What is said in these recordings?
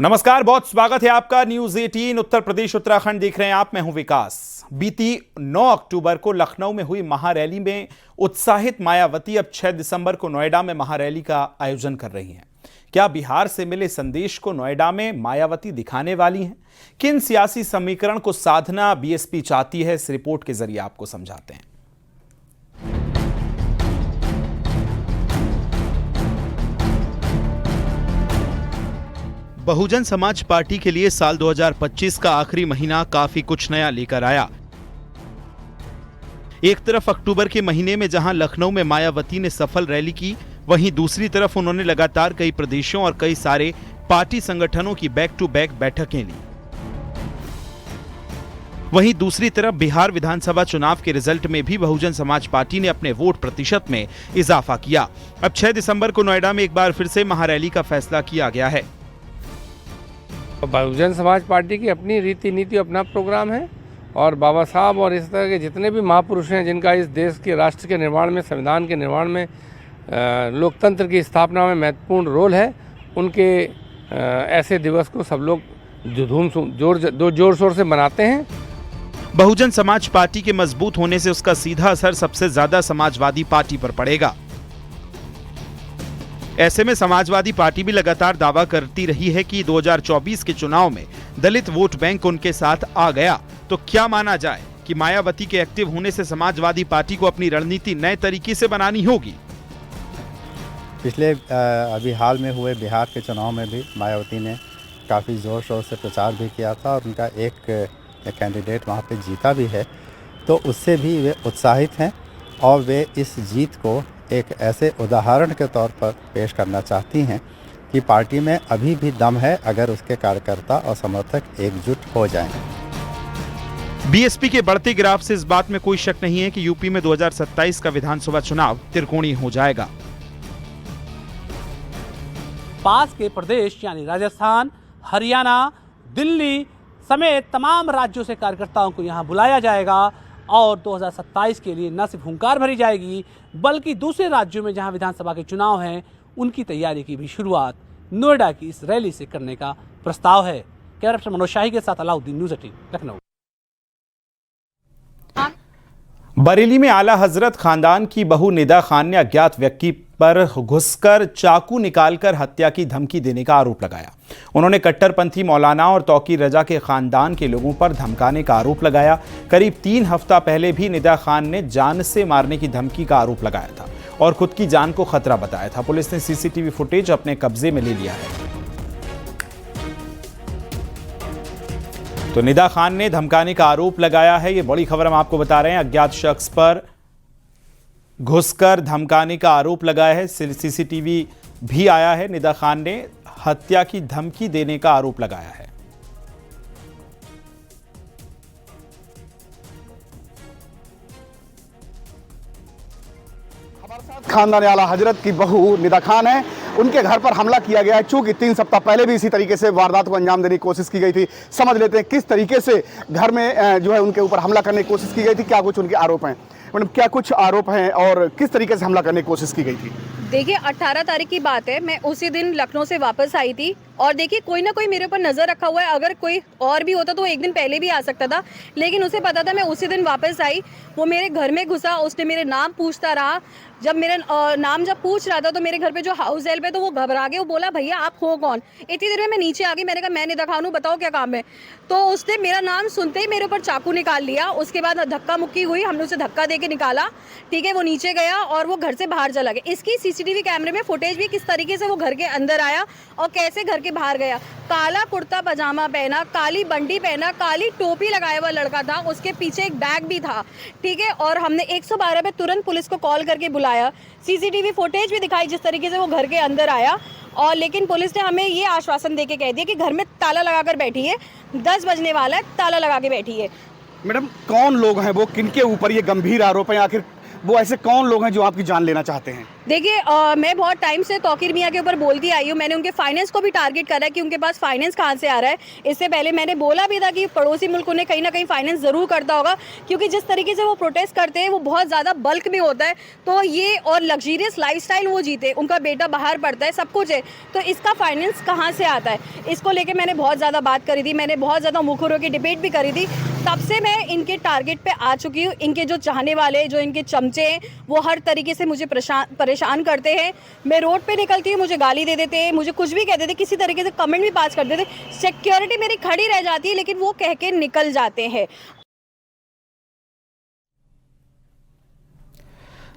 नमस्कार, बहुत स्वागत है आपका न्यूज 18 उत्तर प्रदेश उत्तराखंड देख रहे हैं आप। मैं हूं विकास। बीती 9 अक्टूबर को लखनऊ में हुई महारैली में उत्साहित मायावती अब 6 दिसंबर को नोएडा में महारैली का आयोजन कर रही हैं। क्या बिहार से मिले संदेश को नोएडा में मायावती दिखाने वाली हैं? किन सियासी समीकरण को साधना बीएसपी चाहती है, इस रिपोर्ट के जरिए आपको समझाते हैं। बहुजन समाज पार्टी के लिए साल 2025 का आखिरी महीना काफी कुछ नया लेकर आया। एक तरफ अक्टूबर के महीने में जहां लखनऊ में मायावती ने सफल रैली की, वहीं दूसरी तरफ उन्होंने लगातार कई प्रदेशों और कई सारे पार्टी संगठनों की बैक टू बैक बैठकें ली। वहीं दूसरी तरफ बिहार विधानसभा चुनाव के रिजल्ट में भी बहुजन समाज पार्टी ने अपने वोट प्रतिशत में इजाफा किया। अब 6 दिसंबर को नोएडा में एक बार फिर से महारैली का फैसला किया गया है। बहुजन समाज पार्टी की अपनी रीति नीति, अपना प्रोग्राम है और बाबा साहब और इस तरह के जितने भी महापुरुष हैं जिनका इस देश के राष्ट्र के निर्माण में, संविधान के निर्माण में, लोकतंत्र की स्थापना में महत्वपूर्ण रोल है, उनके ऐसे दिवस को सब लोग जोर शोर से मनाते हैं। बहुजन समाज पार्टी के मजबूत होने से उसका सीधा असर सबसे ज्यादा समाजवादी पार्टी पर पड़ेगा। ऐसे में समाजवादी पार्टी भी लगातार दावा करती रही है कि 2024 के चुनाव में दलित वोट बैंक उनके साथ आ गया। तो क्या माना जाए कि मायावती के एक्टिव होने से समाजवादी पार्टी को अपनी रणनीति नए तरीके से बनानी होगी? पिछले अभी हाल में हुए बिहार के चुनाव में भी मायावती ने काफ़ी ज़ोर शोर से प्रचार भी किया था और उनका एक कैंडिडेट वहाँ पे जीता भी है। तो उससे भी वे उत्साहित हैं और वे इस जीत को एक ऐसे उदाहरण के तौर पर पेश करना चाहती हैं कि पार्टी में अभी भी दम है अगर उसके कार्यकर्ता और समर्थक एकजुट हो जाएं। बीएसपी के बढ़ते ग्राफ से इस बात में कोई शक नहीं है कि यूपी में 2027 का विधानसभा चुनाव त्रिकोणीय हो जाएगा। पास के प्रदेश यानी राजस्थान, हरियाणा, दिल्ली समेत तमाम राज्यों से कार्यकर्ताओं को यहां बुलाया जाएगा और 2027 के लिए न सिर्फ हुंकार भरी जाएगी बल्कि दूसरे राज्यों में जहां विधानसभा के चुनाव हैं उनकी तैयारी की भी शुरुआत नोएडा की इस रैली से करने का प्रस्ताव है। कैमरा पर्सन मनोज शाही के साथ अलाउद्दीन, न्यूज़ 18 लखनऊ। बरेली में आला हजरत खानदान की बहू निदा खान ने अज्ञात व्यक्ति पर घुसकर चाकू निकालकर हत्या की धमकी देने का आरोप लगाया। उन्होंने कट्टरपंथी मौलाना और तौकीर रजा के खानदान के लोगों पर धमकाने का आरोप लगाया। करीब 3 हफ्ता पहले भी निदा खान ने जान से मारने की धमकी का आरोप लगाया था और खुद की जान को खतरा बताया था। पुलिस ने सीसीटीवी फुटेज अपने कब्जे में ले लिया है। तो निदा खान ने धमकाने का आरोप लगाया है। ये बड़ी खबर हम आपको बता रहे हैं। अज्ञात शख्स पर घुसकर धमकाने का आरोप लगाया है। सीसीटीवी भी आया है। निदा खान ने हत्या की धमकी देने का आरोप लगाया है। खानदान आला हजरत की बहू निदा खान है, उनके घर पर हमला किया गया है। चूंकि 3 सप्ताह पहले भी इसी तरीके से वारदात को अंजाम देने की कोशिश की गई थी। समझ लेते हैं किस तरीके से घर में जो है उनके ऊपर हमला करने की कोशिश की गई थी। क्या कुछ उनके आरोप हैं मैडम, क्या कुछ आरोप हैं और किस तरीके से हमला करने की कोशिश की गई थी? देखिए 18 तारीख की बात है, मैं उसी दिन लखनऊ से वापस आई थी और देखिए कोई ना कोई मेरे ऊपर नज़र रखा हुआ है। अगर कोई और भी होता तो वो एक दिन पहले भी आ सकता था, लेकिन उसे पता था मैं उसी दिन वापस आई। वो मेरे घर में घुसा, उसने मेरे नाम पूछता रहा। जब मेरे नाम जब पूछ रहा था तो मेरे घर पे जो हाउस हेल्प है तो वो घबरा गए। वो बोला भैया आप हो कौन? इतनी देर में मैं नीचे आ गई। मैंने कहा मैं निदा खान हूं, बताओ क्या काम है? तो उसने मेरा नाम सुनते ही मेरे ऊपर चाकू निकाल लिया। उसके बाद धक्का मुक्की हुई, हमने उसे धक्का दे के निकाला। ठीक है, वो नीचे गया और वो घर से बाहर चला गया। इसकी सीसीटीवी कैमरे में फुटेज भी किस तरीके से वो घर के अंदर आया और कैसे घर के बाहर गया। काला कुर्ता पजामा पहना, काली बंडी पहना, काली टोपी लगाया हुआ लड़का था। उसके पीछे एक बैग भी था। ठीक है, और हमने 112 पे तुरंत पुलिस को कॉल करके बुलाया। सीसीटीवी फुटेज भी दिखाई जिस तरीके से वो घर के अंदर आया। और लेकिन पुलिस ने हमें ये आश्वासन देके कह दिया कि घर में ताला लगाकर बैठी है, 10 बजने वाला है, ताला लगा के बैठी है। मैडम कौन लोग हैं वो, किनके ऊपर ये गंभीर आरोप है? आखिर वो ऐसे कौन लोग हैं जो आपकी जान लेना चाहते हैं? देखिए मैं बहुत टाइम से तौकीर मियाँ के ऊपर बोलती आई हूँ। मैंने उनके फाइनेंस को भी टारगेट करा है कि उनके पास फाइनेंस कहाँ से आ रहा है। इससे पहले मैंने बोला भी था कि पड़ोसी मुल्क उन्हें कहीं ना कहीं फाइनेंस ज़रूर करता होगा, क्योंकि जिस तरीके से वो प्रोटेस्ट करते हैं वो बहुत ज़्यादा बल्क में होता है। तो ये और लग्जरियस लाइफस्टाइल वो जीते, उनका बेटा बाहर पढ़ता है, सब कुछ है, तो इसका फाइनेंस कहाँ से आता है, इसको लेकर मैंने बहुत ज़्यादा बात करी थी। मैंने बहुत ज़्यादा मुखर होकर डिबेट भी करी थी। तब से मैं इनके टारगेट पे आ चुकी हूँ। इनके जो चाहने वाले, जो इनके चमचे हैं, वो हर तरीके से मुझे परेशान करते हैं। मैं रोड पे निकलती हूँ, मुझे गाली दे देते हैं, मुझे कुछ भी कह देते, किसी तरीके से कमेंट भी पास कर देते। सिक्योरिटी मेरी खड़ी रह जाती है, लेकिन वो कह के निकल जाते हैं।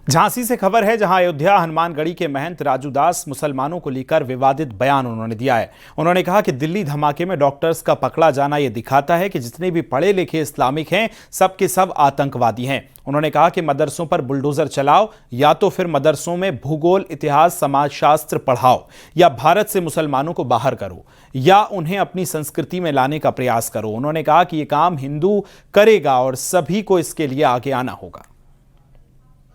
झांसी से खबर है, जहां अयोध्या हनुमानगढ़ी के महंत राजू दास मुसलमानों को लेकर विवादित बयान उन्होंने दिया है। उन्होंने कहा कि दिल्ली धमाके में डॉक्टर्स का पकड़ा जाना यह दिखाता है कि जितने भी पढ़े लिखे इस्लामिक हैं, सब के सब आतंकवादी हैं। उन्होंने कहा कि मदरसों पर बुलडोजर चलाओ, या तो फिर मदरसों में भूगोल, इतिहास, समाजशास्त्र पढ़ाओ, या भारत से मुसलमानों को बाहर करो, या उन्हें अपनी संस्कृति में लाने का प्रयास करो। उन्होंने कहा कि यह काम हिंदू करेगा और सभी को इसके लिए आगे आना होगा।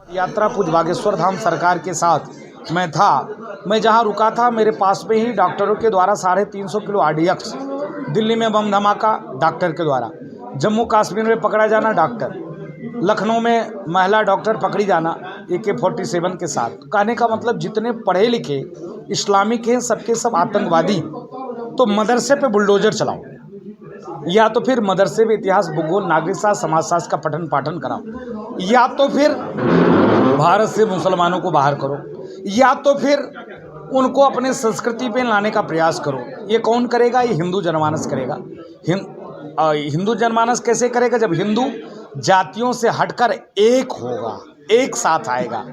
यात्रा पूज्य बागेश्वर धाम सरकार के साथ मैं जहां रुका था, मेरे पास में ही डॉक्टरों के द्वारा 350 किलो RDX, दिल्ली में बम धमाका डॉक्टर के द्वारा, जम्मू कश्मीर में पकड़ा जाना डॉक्टर, लखनऊ में महिला डॉक्टर पकड़ी जाना AK-47 के साथ। कहने का मतलब जितने पढ़े लिखे इस्लामिक हैं, सबके सब आतंकवादी। तो मदरसे पे बुलडोजर चलाओ, या तो फिर मदरसे में इतिहास, भूगोल, नागरिक शास्त्र, समाजशास्त्र का पठन पाठन कराओ, या तो फिर भारत से मुसलमानों को बाहर करो, या तो फिर उनको अपने संस्कृति पे लाने का प्रयास करो। ये कौन करेगा? ये हिंदू जनमानस करेगा। हिंदू जनमानस कैसे करेगा? जब हिंदू जातियों से हटकर एक होगा, एक साथ आएगा।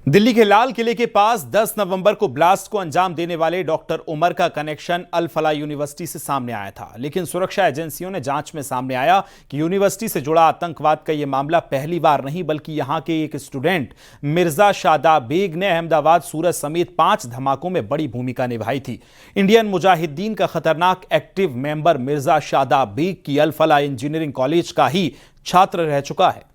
दिल्ली के लाल किले के पास 10 नवंबर को ब्लास्ट को अंजाम देने वाले डॉक्टर उमर का कनेक्शन अल फलाह यूनिवर्सिटी से सामने आया था, लेकिन सुरक्षा एजेंसियों ने जांच में सामने आया कि यूनिवर्सिटी से जुड़ा आतंकवाद का यह मामला पहली बार नहीं, बल्कि यहां के एक स्टूडेंट मिर्जा शादाब बेग ने अहमदाबाद, सूरत समेत 5 धमाकों में बड़ी भूमिका निभाई थी। इंडियन मुजाहिदीन का खतरनाक एक्टिव मेंबर मिर्जा शादाब बेग की अल फलाह इंजीनियरिंग कॉलेज का ही छात्र रह चुका है।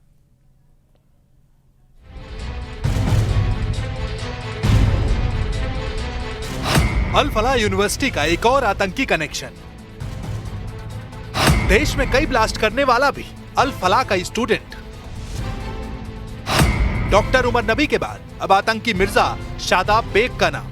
अल फलाह यूनिवर्सिटी का एक और आतंकी कनेक्शन। देश में कई ब्लास्ट करने वाला भी अल फलाह का स्टूडेंट। डॉक्टर उमर नबी के बाद अब आतंकी मिर्जा शादाब बेग का नाम।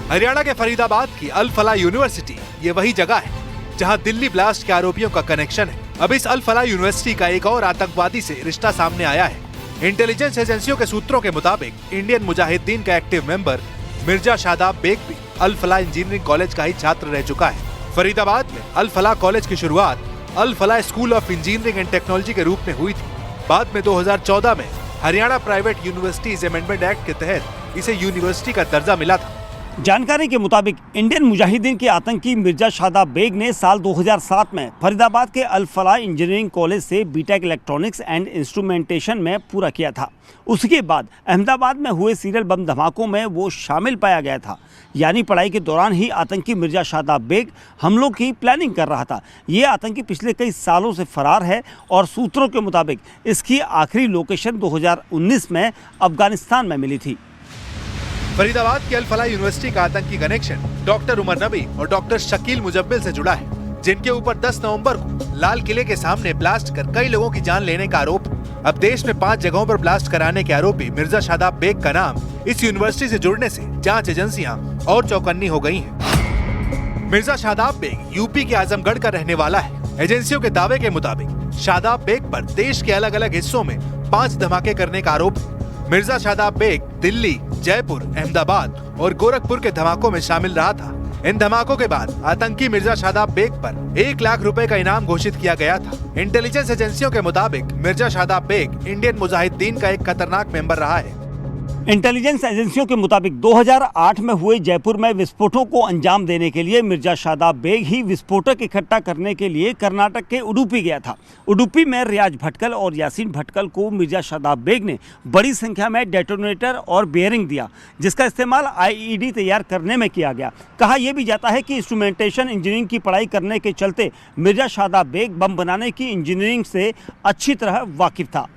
हरियाणा के फरीदाबाद की अल फलाह यूनिवर्सिटी ये वही जगह है जहां दिल्ली ब्लास्ट के आरोपियों का कनेक्शन है। अब इस अल फलाह यूनिवर्सिटी का एक और आतंकवादी से रिश्ता सामने आया है। इंटेलिजेंस एजेंसियों के सूत्रों के मुताबिक इंडियन मुजाहिदीन का एक्टिव मेंबर मिर्जा शादाब बेग भी अल फलाह इंजीनियरिंग कॉलेज का ही छात्र रह चुका है। फरीदाबाद में अल फलाह कॉलेज की शुरुआत Al Falah school of engineering and technology के रूप में हुई थी। बाद में 2014 में Haryana private universities amendment act के तहत इसे यूनिवर्सिटी का दर्जा मिला था। जानकारी के मुताबिक इंडियन मुजाहिदीन के आतंकी मिर्जा शादाब बेग ने साल 2007 में फरीदाबाद के अल फलाह इंजीनियरिंग कॉलेज से बीटेक इलेक्ट्रॉनिक्स एंड इंस्ट्रूमेंटेशन में पूरा किया था। उसके बाद अहमदाबाद में हुए सीरियल बम धमाकों में वो शामिल पाया गया था। यानी पढ़ाई के दौरान ही आतंकी मिर्जा शादाब बेग हमलों की प्लानिंग कर रहा था। ये आतंकी पिछले कई सालों से फरार है और सूत्रों के मुताबिक इसकी आखिरी लोकेशन 2019 में अफगानिस्तान में मिली थी। फरीदाबाद की अल फलाह यूनिवर्सिटी का आतंकी कनेक्शन डॉक्टर उमर नबी और डॉक्टर शकील मुजब्बिल से जुड़ा है, जिनके ऊपर 10 नवंबर को लाल किले के सामने ब्लास्ट कर कई लोगों की जान लेने का आरोप। अब देश में 5 जगहों पर ब्लास्ट कराने के आरोपी मिर्जा शादाब बेग का नाम इस यूनिवर्सिटी से जुड़ने से जांच एजेंसियां और चौकन्नी हो गई हैं। मिर्जा शादाब बेग यूपी के आजमगढ़ का रहने वाला है। एजेंसियों के दावे के मुताबिक शादाब बेग पर देश के अलग अलग हिस्सों में 5 धमाके करने का आरोप है। मिर्जा शादाब बेग दिल्ली, जयपुर, अहमदाबाद और गोरखपुर के धमाकों में शामिल रहा था। इन धमाकों के बाद आतंकी मिर्जा शादाब बेग पर 1 लाख रुपए का इनाम घोषित किया गया था। इंटेलिजेंस एजेंसियों के मुताबिक मिर्जा शादाब बेग इंडियन मुजाहिदीन का एक खतरनाक मेंबर रहा है। इंटेलिजेंस एजेंसियों के मुताबिक 2008 में हुए जयपुर में विस्फोटों को अंजाम देने के लिए मिर्जा शादाब बेग ही विस्फोटक इकट्ठा करने के लिए कर्नाटक के उडुपी गया था। उडुपी में रियाज भटकल और यासीन भटकल को मिर्जा शादाब बेग ने बड़ी संख्या में डेटोनेटर और बेयरिंग दिया, जिसका इस्तेमाल आईईडी तैयार करने में किया गया। कहा यह भी जाता है कि इंस्ट्रूमेंटेशन इंजीनियरिंग की पढ़ाई करने के चलते मिर्जा शादाब बेग बम बनाने की इंजीनियरिंग से अच्छी तरह वाकिफ था।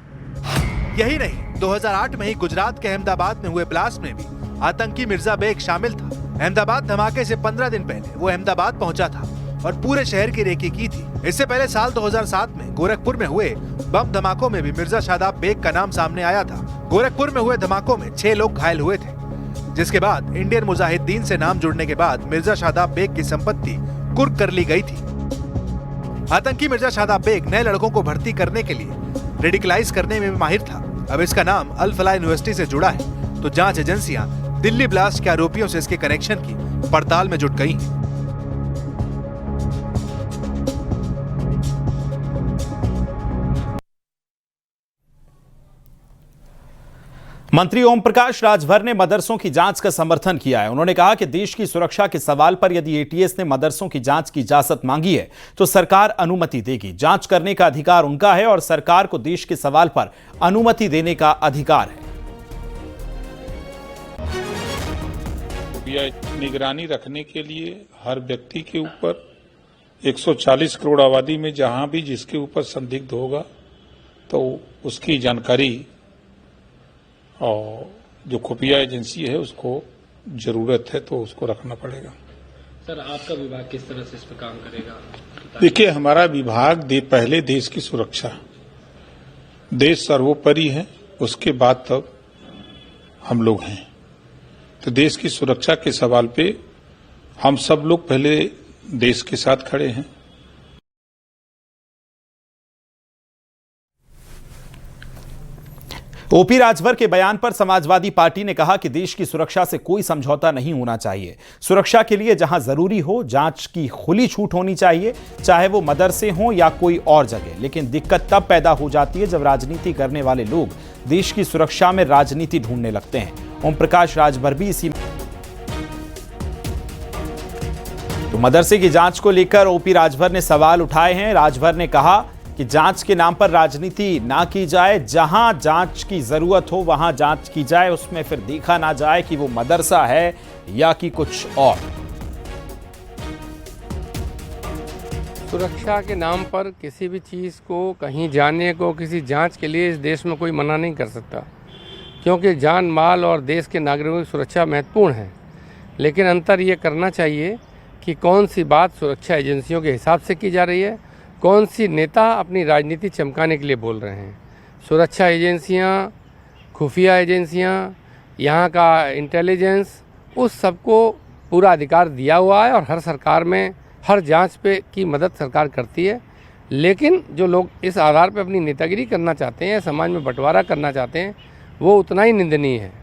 यही नहीं, 2008 में ही गुजरात के अहमदाबाद में हुए ब्लास्ट में भी आतंकी मिर्जा बेग शामिल था। अहमदाबाद धमाके से 15 दिन पहले वो अहमदाबाद पहुंचा था और पूरे शहर की रेकी की थी। इससे पहले साल 2007 में गोरखपुर में हुए बम धमाकों में भी मिर्जा शादाब बेग का नाम सामने आया था। गोरखपुर में हुए धमाकों में 6 लोग घायल हुए थे, जिसके बाद इंडियन मुजाहिदीन से नाम जुड़ने के बाद मिर्जा शादाब बेग की संपत्ति कुर्क कर ली गई थी। आतंकी मिर्जा शादाब बेग नए लड़कों को भर्ती करने के लिए रेडिकलाइज करने में भी माहिर था। अब इसका नाम अल फलाह यूनिवर्सिटी से जुड़ा है, तो जांच एजेंसियां दिल्ली ब्लास्ट के आरोपियों से इसके कनेक्शन की पड़ताल में जुट गई हैं। मंत्री ओम प्रकाश राजभर ने मदरसों की जांच का समर्थन किया है। उन्होंने कहा कि देश की सुरक्षा के सवाल पर यदि एटीएस ने मदरसों की जांच की इजाजत मांगी है तो सरकार अनुमति देगी। जांच करने का अधिकार उनका है और सरकार को देश के सवाल पर अनुमति देने का अधिकार है। निगरानी रखने के लिए हर व्यक्ति के ऊपर 140 करोड़ आबादी में जहां भी जिसके ऊपर संदिग्ध होगा तो उसकी जानकारी और जो खुफिया एजेंसी है उसको जरूरत है तो उसको रखना पड़ेगा। सर, आपका विभाग किस तरह से इस पर काम करेगा? देखिए, हमारा विभाग पहले देश की सुरक्षा, देश सर्वोपरि है, उसके बाद तब हम लोग हैं। तो देश की सुरक्षा के सवाल पे हम सब लोग पहले देश के साथ खड़े हैं। ओपी राजभर के बयान पर समाजवादी पार्टी ने कहा कि देश की सुरक्षा से कोई समझौता नहीं होना चाहिए। सुरक्षा के लिए जहां जरूरी हो जांच की खुली छूट होनी चाहिए, चाहे वो मदरसे हों या कोई और जगह। लेकिन दिक्कत तब पैदा हो जाती है जब राजनीति करने वाले लोग देश की सुरक्षा में राजनीति ढूंढने लगते हैं। ओम प्रकाश राजभर भी इसी तो मदरसे की जांच को लेकर ओपी राजभर ने सवाल उठाए हैं। राजभर ने कहा कि जांच के नाम पर राजनीति ना की जाए, जहां जांच की जरूरत हो वहां जांच की जाए, उसमें फिर देखा ना जाए कि वो मदरसा है या कि कुछ और। सुरक्षा के नाम पर किसी भी चीज़ को कहीं जाने को, किसी जांच के लिए इस देश में कोई मना नहीं कर सकता, क्योंकि जान माल और देश के नागरिकों की सुरक्षा महत्वपूर्ण है। लेकिन अंतर ये करना चाहिए कि कौन सी बात सुरक्षा एजेंसियों के हिसाब से की जा रही है, कौन सी नेता अपनी राजनीति चमकाने के लिए बोल रहे हैं। सुरक्षा एजेंसियां, खुफिया एजेंसियां, यहाँ का इंटेलिजेंस, उस सबको पूरा अधिकार दिया हुआ है और हर सरकार में हर जांच पे की मदद सरकार करती है। लेकिन जो लोग इस आधार पे अपनी नेतागिरी करना चाहते हैं, समाज में बंटवारा करना चाहते हैं, वो उतना ही निंदनीय है।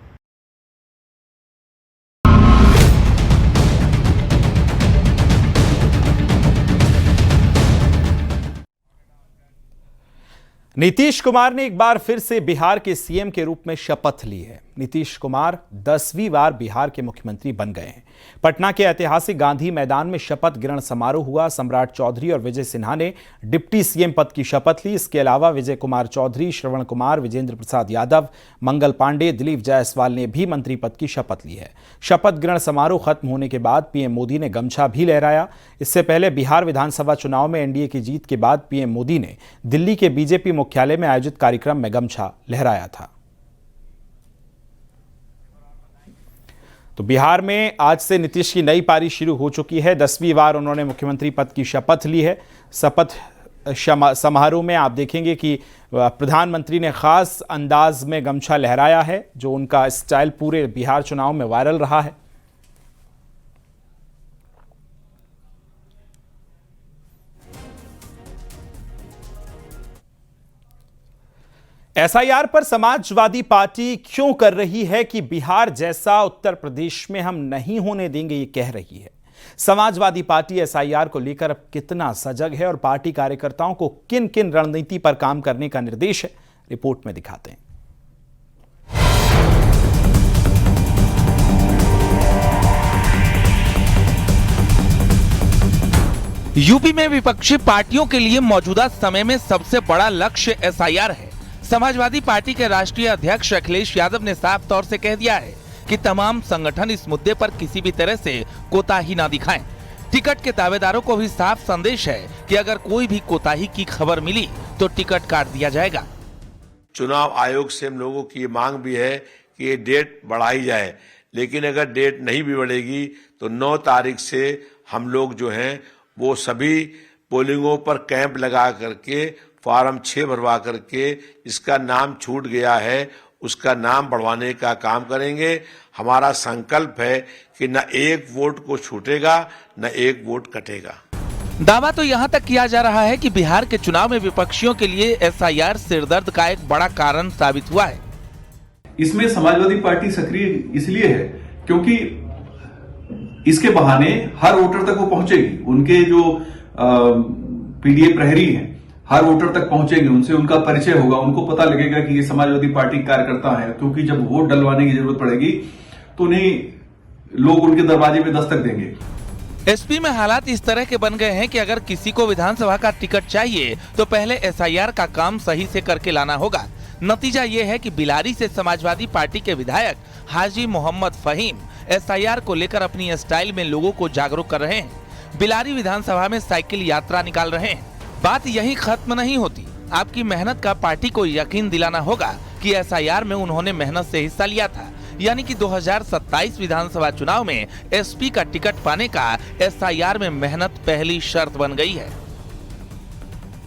नीतीश कुमार ने एक बार फिर से बिहार के सीएम के रूप में शपथ ली है। नीतीश कुमार 10वीं बार बिहार के मुख्यमंत्री बन गए हैं। पटना के ऐतिहासिक गांधी मैदान में शपथ ग्रहण समारोह हुआ। सम्राट चौधरी और विजय सिन्हा ने डिप्टी सीएम पद की शपथ ली। इसके अलावा विजय कुमार चौधरी, श्रवण कुमार, विजेंद्र प्रसाद यादव, मंगल पांडे, दिलीप जायसवाल ने भी मंत्री पद की शपथ ली है। शपथ ग्रहण समारोह खत्म होने के बाद पीएम मोदी ने गमछा भी लहराया। इससे पहले बिहार विधानसभा चुनाव में एनडीए की जीत के बाद पीएम मोदी ने दिल्ली के बीजेपी मुख्यालय में आयोजित कार्यक्रम में गमछा लहराया था। तो बिहार में आज से नीतीश की नई पारी शुरू हो चुकी है। 10वीं बार उन्होंने मुख्यमंत्री पद की शपथ ली है। शपथ समारोह में आप देखेंगे कि प्रधानमंत्री ने खास अंदाज में गमछा लहराया है, जो उनका स्टाइल पूरे बिहार चुनाव में वायरल रहा है। एसआईआर पर समाजवादी पार्टी क्यों कर रही है कि बिहार जैसा उत्तर प्रदेश में हम नहीं होने देंगे, ये कह रही है। समाजवादी पार्टी एसआईआर को लेकर अब कितना सजग है और पार्टी कार्यकर्ताओं को किन किन रणनीति पर काम करने का निर्देश है, रिपोर्ट में दिखाते हैं। यूपी में विपक्षी पार्टियों के लिए मौजूदा समय में सबसे बड़ा लक्ष्य एसआईआर है। समाजवादी पार्टी के राष्ट्रीय अध्यक्ष अखिलेश यादव ने साफ तौर से कह दिया है कि तमाम संगठन इस मुद्दे पर किसी भी तरह से कोताही न दिखाएं। टिकट के दावेदारों को भी साफ संदेश है कि अगर कोई भी कोताही की खबर मिली तो टिकट काट दिया जाएगा। चुनाव आयोग से हम लोगों की ये मांग भी है कि ये डेट बढ़ाई जाए, लेकिन अगर डेट नहीं भी बढ़ेगी तो 9 तारीख से हम लोग जो हैं वो सभी पोलिंगों पर कैंप लगा करके फॉर्म 6 भरवा करके इसका नाम छूट गया है उसका नाम बढ़वाने का काम करेंगे। हमारा संकल्प है कि न एक वोट को छूटेगा न एक वोट कटेगा। दावा तो यहाँ तक किया जा रहा है कि बिहार के चुनाव में विपक्षियों के लिए एसआईआर सिरदर्द का एक बड़ा कारण साबित हुआ है। इसमें समाजवादी पार्टी सक्रिय इसलिए है क्योंकि इसके बहाने हर वोटर तक वो पहुंचेगी। उनके जो पीडीए प्रहरी हैं हर वोटर तक पहुंचेंगे, उनसे उनका परिचय होगा, उनको पता लगेगा कि ये समाजवादी पार्टी कार्यकर्ता है। क्योंकि जब वोट डलवाने की जरूरत पड़ेगी तो उन्हें लोग उनके दरवाजे पे दस्तक देंगे। एसपी में हालात इस तरह के बन गए हैं कि अगर किसी को विधानसभा का टिकट चाहिए तो पहले एसआईआर का काम सही से करके लाना होगा। नतीजा ये है कि बिलारी से समाजवादी पार्टी के विधायक हाजी मोहम्मद फहीम एसआईआर को लेकर अपनी स्टाइल में लोगों को जागरूक कर रहे हैं। बिलारी विधानसभा में साइकिल यात्रा निकाल रहे हैं। बात यही खत्म नहीं होती। आपकी मेहनत का पार्टी को यकीन दिलाना होगा कि एसआईआर में उन्होंने मेहनत से हिस्सा लिया था, यानी कि 2027 विधानसभा चुनाव में एसपी का टिकट पाने का एसआईआर में मेहनत पहली शर्त बन गई है।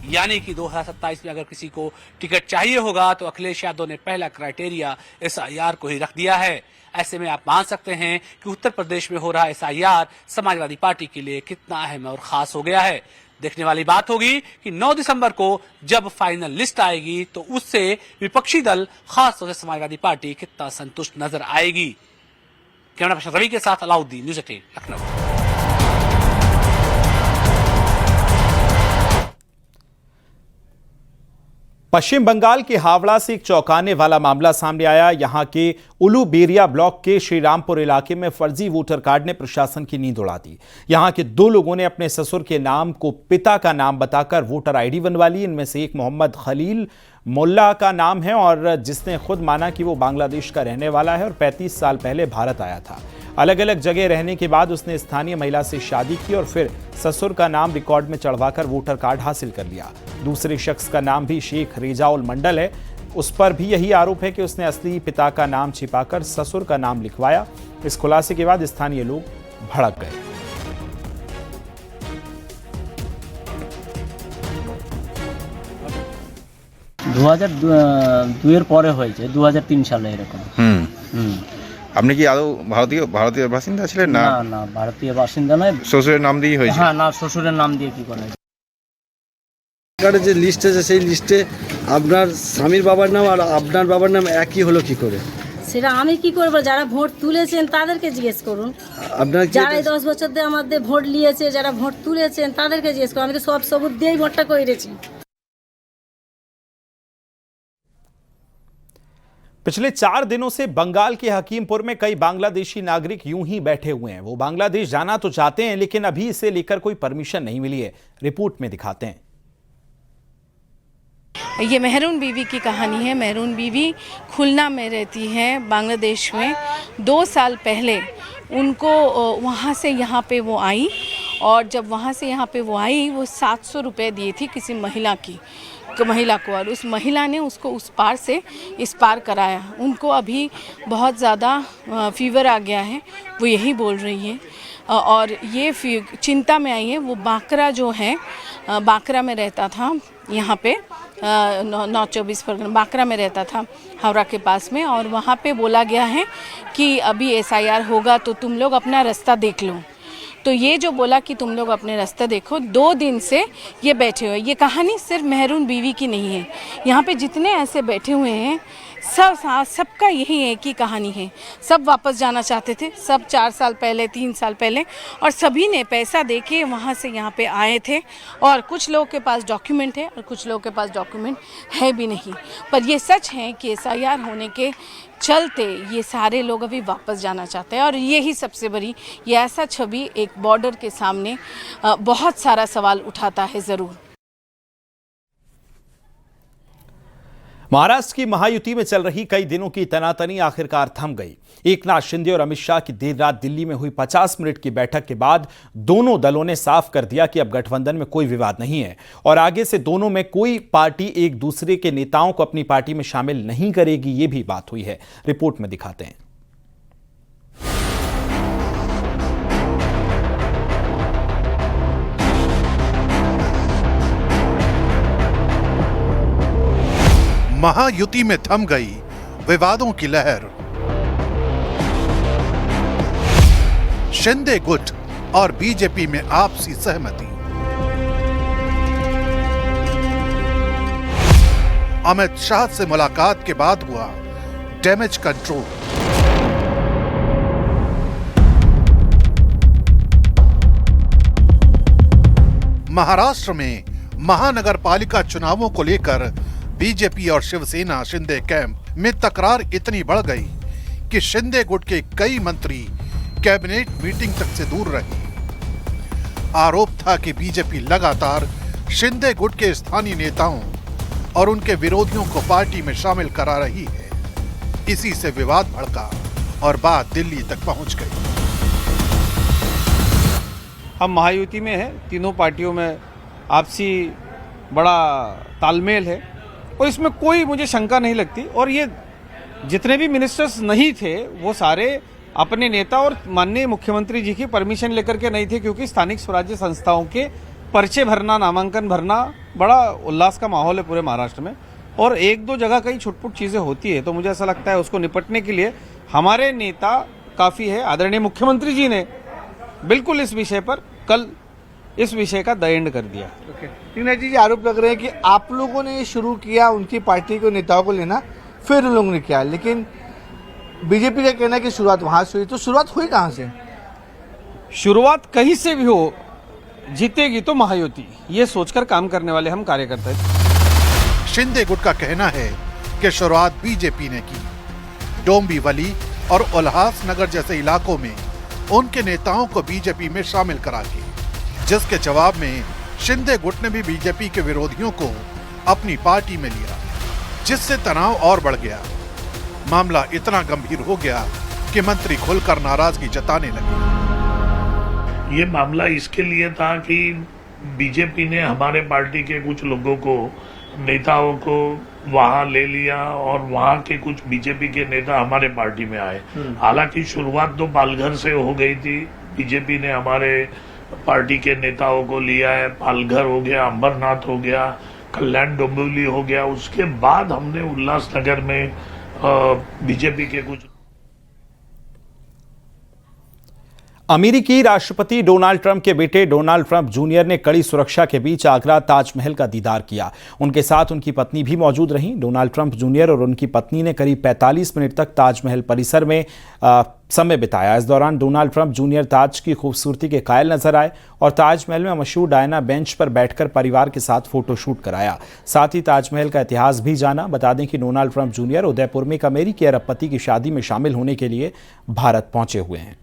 यानी कि 2027 में अगर किसी को टिकट चाहिए होगा तो अखिलेश यादव ने पहला क्राइटेरिया एसआईआर को ही रख दिया है। ऐसे में आप मान सकते हैं कि उत्तर प्रदेश में हो रहा एसआईआर समाजवादी पार्टी के लिए कितना अहम और खास हो गया है। देखने वाली बात होगी कि 9 दिसंबर को जब फाइनल लिस्ट आएगी तो उससे विपक्षी दल, खास तौर से समाजवादी पार्टी, कितना संतुष्ट नजर आएगी। कैमरा पर्सन रवि के साथ अलाउद्दीन, न्यूज़ 18 लखनऊ। पश्चिम बंगाल के हावड़ा से एक चौंकाने वाला मामला सामने आया। यहां के उलूबेरिया ब्लॉक के श्रीरामपुर इलाके में फर्जी वोटर कार्ड ने प्रशासन की नींद उड़ा दी। यहां के 2 लोगों ने अपने ससुर के नाम को पिता का नाम बताकर वोटर आईडी बनवा ली। इनमें से एक मोहम्मद खलील मोल्ला का नाम है और जिसने खुद माना कि वो बांग्लादेश का रहने वाला है और 35 साल पहले भारत आया था। अलग अलग जगह रहने के बाद उसने स्थानीय महिला से शादी की और फिर ससुर का नाम रिकॉर्ड में चढ़वाकर वोटर कार्ड हासिल कर लिया। दूसरे शख्स का नाम भी शेख रेजाउल मंडल है। उस पर भी यही आरोप है कि उसने असली पिता का नाम छिपाकर ससुर का नाम लिखवाया। इस खुलासे के बाद स्थानीय लोग भड़क गए। দুয়ের পরে হয়েছে 2003 সালে এরকম। আপনি কি আদৌ ভারতীয় বাসিন্দা ছিলেন? না না, ভারতীয় বাসিন্দা নয়। শ্বশুরের নাম দিয়ে হয়েছে? হ্যাঁ, না, শ্বশুরের নাম দিয়ে কি করে? কার্ডে যে লিস্ট আছে সেই লিস্টে আপনার স্বামীর বাবার নাম আর আপনার বাবার নাম একই হলো কি করে? সেটা আমি কি করব? যারা ভোট তুলেছেন তাদেরকে জিজ্ঞেস করুন। আপনার যারা 10 বছর ধরে আমাদের ভোট নিয়েছে, যারা ভোট তুলেছেন তাদেরকে জিজ্ঞেস করুন। আমি তো সব সবুত দিয়েই ভোটটা করেছি। पिछले 4 दिनों से बंगाल के हकीमपुर में कई बांग्लादेशी नागरिक यूं ही बैठे हुए हैं। वो बांग्लादेश जाना तो चाहते हैं लेकिन अभी इसे लेकर कोई परमिशन नहीं मिली है। रिपोर्ट में दिखाते हैं। ये मेहरून बीवी की कहानी है। मेहरून बीवी खुलना में रहती है बांग्लादेश में। 2 साल पहले उनको वहाँ से यहाँ पे वो आई और जब वहाँ से यहाँ पे वो आई वो 700 रुपये दिए थी किसी महिला को और उस महिला ने उसको उस पार से इस पार कराया। उनको अभी बहुत ज़्यादा फीवर आ गया है, वो यही बोल रही है और ये चिंता में आई है। वो बांकरा जो है, बांकरा में रहता था, यहाँ पे 9-24 परगना बांकरा में रहता था, हावड़ा के पास में, और वहाँ पे बोला गया है कि अभी एसआईआर होगा तो तुम लोग अपना रास्ता देख लो। तो ये जो बोला कि तुम लोग अपने रास्ते देखो, 2 दिन से ये बैठे हुए। ये कहानी सिर्फ मेहरून बीवी की नहीं है। यहाँ पे जितने ऐसे बैठे हुए हैं सबका यही एक ही कहानी है। सब वापस जाना चाहते थे, सब 4 साल पहले 3 साल पहले, और सभी ने पैसा देके वहाँ से यहाँ पे आए थे। और कुछ लोगों के पास डॉक्यूमेंट है और कुछ लोगों के पास डॉक्यूमेंट है भी नहीं। पर ये सच है कि SIR होने के चलते ये सारे लोग अभी वापस जाना चाहते हैं। और यही सबसे बड़ी ये ऐसा छवि एक बॉर्डर के सामने बहुत सारा सवाल उठाता है ज़रूर। महाराष्ट्र की महायुति में चल रही कई दिनों की तनातनी आखिरकार थम गई। एकनाथ शिंदे और अमित शाह की देर रात दिल्ली में हुई 50 मिनट की बैठक के बाद दोनों दलों ने साफ कर दिया कि अब गठबंधन में कोई विवाद नहीं है और आगे से दोनों में कोई पार्टी एक दूसरे के नेताओं को अपनी पार्टी में शामिल नहीं करेगी। ये भी बात हुई है, रिपोर्ट में दिखाते हैं। महायुति में थम गई विवादों की लहर। शिंदे गुट और बीजेपी में आपसी सहमति। अमित शाह से मुलाकात के बाद हुआ डैमेज कंट्रोल। महाराष्ट्र में महानगर पालिका चुनावों को लेकर बीजेपी और शिवसेना शिंदे कैंप में तकरार इतनी बढ़ गई कि शिंदे गुट के कई मंत्री कैबिनेट मीटिंग तक से दूर रहे। आरोप था कि बीजेपी लगातार शिंदे गुट के स्थानीय नेताओं और उनके विरोधियों को पार्टी में शामिल करा रही है। इसी से विवाद भड़का और बात दिल्ली तक पहुंच गई। हम महायुति में हैं, तीनों पार्टियों में आपसी बड़ा तालमेल है और इसमें कोई मुझे शंका नहीं लगती। और ये जितने भी मिनिस्टर्स नहीं थे वो सारे अपने नेता और माननीय मुख्यमंत्री जी की परमिशन लेकर के नहीं थे, क्योंकि स्थानिक स्वराज्य संस्थाओं के पर्चे भरना, नामांकन भरना बड़ा उल्लास का माहौल है पूरे महाराष्ट्र में। और एक दो जगह कई छुटपुट चीज़ें होती है, तो मुझे ऐसा लगता है उसको निपटने के लिए हमारे नेता काफ़ी है। आदरणीय मुख्यमंत्री जी ने बिल्कुल इस विषय पर कल इस विषय का द एंड कर दिया। टीना जी आरोप लग रहे हैं कि आप लोगों ने शुरू किया उनकी पार्टी के नेताओं को लेना, फिर उन लोगों ने किया, लेकिन बीजेपी का कहना है कि शुरुआत वहां से हुई। तो शुरुआत हुई कहां से? शुरुआत कहीं से भी हो, जीतेगी तो महायुति, ये सोचकर काम करने वाले हम कार्यकर्ता हैं। शिंदे गुट का कहना है कि शुरुआत बीजेपी ने की। डोंबिवली और उल्हासनगर जैसे इलाकों में उनके नेताओं को बीजेपी में शामिल करा के, जिसके जवाब में शिंदे गुट ने भी बीजेपी के विरोधियों को अपनी पार्टी में लिया, जिससे तनाव और बढ़ गया। मामला इतना गंभीर हो गया कि मंत्री खुलकर नाराजगी जताने लगे। ये मामला इसके लिए था कि बीजेपी ने हमारे पार्टी के कुछ लोगों को, नेताओं को वहां ले लिया और वहां के कुछ बीजेपी के नेता हमारे पार्टी में आए। हालांकि शुरुआत तो पालघर से हो गई थी। बीजेपी ने हमारे पार्टी के नेताओं को लिया है, पालघर हो गया, अंबरनाथ हो गया, कल्याण डोंबिवली हो गया। उसके बाद हमने उल्लासनगर में बीजेपी के कुछ। अमेरिकी राष्ट्रपति डोनाल्ड ट्रंप के बेटे डोनाल्ड ट्रंप जूनियर ने कड़ी सुरक्षा के बीच आगरा ताजमहल का दीदार किया। उनके साथ उनकी पत्नी भी मौजूद रहीं। डोनाल्ड ट्रंप जूनियर और उनकी पत्नी ने करीब 45 मिनट तक ताजमहल परिसर में समय बिताया। इस दौरान डोनाल्ड ट्रंप जूनियर ताज की खूबसूरती के कायल नजर आए और ताजमहल में मशहूर डायना बेंच पर बैठकर परिवार के साथ फोटोशूट कराया। साथ ही ताजमहल का इतिहास भी जाना। बता दें कि डोनाल्ड ट्रंप जूनियर उदयपुर में एक अमेरिकी अरबपति की शादी में शामिल होने के लिए भारत पहुंचे हुए हैं।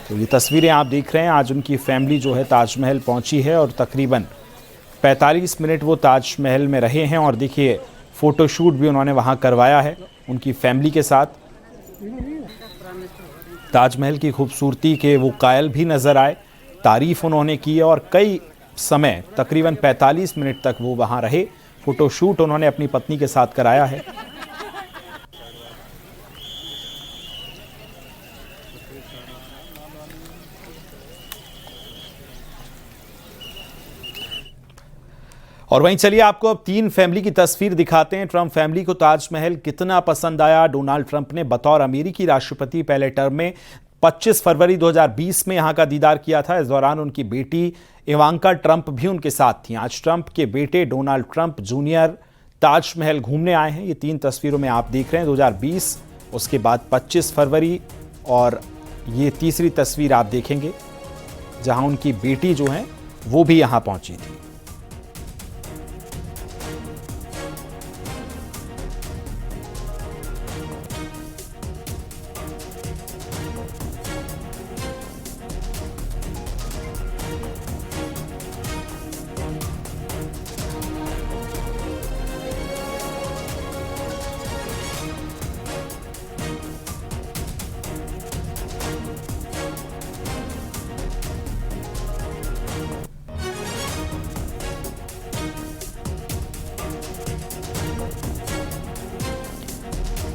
तो ये तस्वीरें आप देख रहे हैं। आज उनकी फैमिली जो है ताजमहल पहुंची है और तकरीबन 45 मिनट वो ताजमहल में रहे हैं और देखिए फोटोशूट भी उन्होंने वहां करवाया है उनकी फैमिली के साथ। ताजमहल की खूबसूरती के वो कायल भी नजर आए, तारीफ उन्होंने की और कई समय तकरीबन 45 मिनट तक वो वहां रहे। फोटोशूट उन्होंने अपनी पत्नी के साथ कराया है। और वहीं चलिए आपको अब 3 फैमिली की तस्वीर दिखाते हैं। ट्रंप फैमिली को ताजमहल कितना पसंद आया। डोनाल्ड ट्रंप ने बतौर अमेरिकी राष्ट्रपति पहले टर्म में 25 फरवरी 2020 में यहां का दीदार किया था। इस दौरान उनकी बेटी इवांका ट्रंप भी उनके साथ थी। आज ट्रंप के बेटे डोनाल्ड ट्रंप जूनियर ताजमहल घूमने आए हैं। ये 3 तस्वीरों में आप देख रहे हैं 2020, उसके बाद 25 फरवरी और ये तीसरी तस्वीर आप देखेंगे जहां उनकी बेटी जो है वो भी यहां पहुंची थी।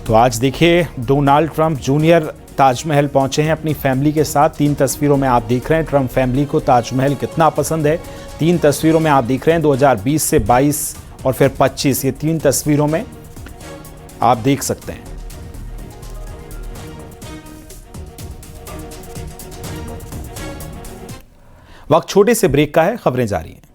तो आज देखिए डोनाल्ड ट्रंप जूनियर ताजमहल पहुंचे हैं अपनी फैमिली के साथ। 3 तस्वीरों में आप देख रहे हैं ट्रंप फैमिली को ताजमहल कितना पसंद है। 3 तस्वीरों में आप देख रहे हैं 2020 से 22 और फिर 25, ये 3 तस्वीरों में आप देख सकते हैं। वक्त छोटे से ब्रेक का है, खबरें जारी हैं।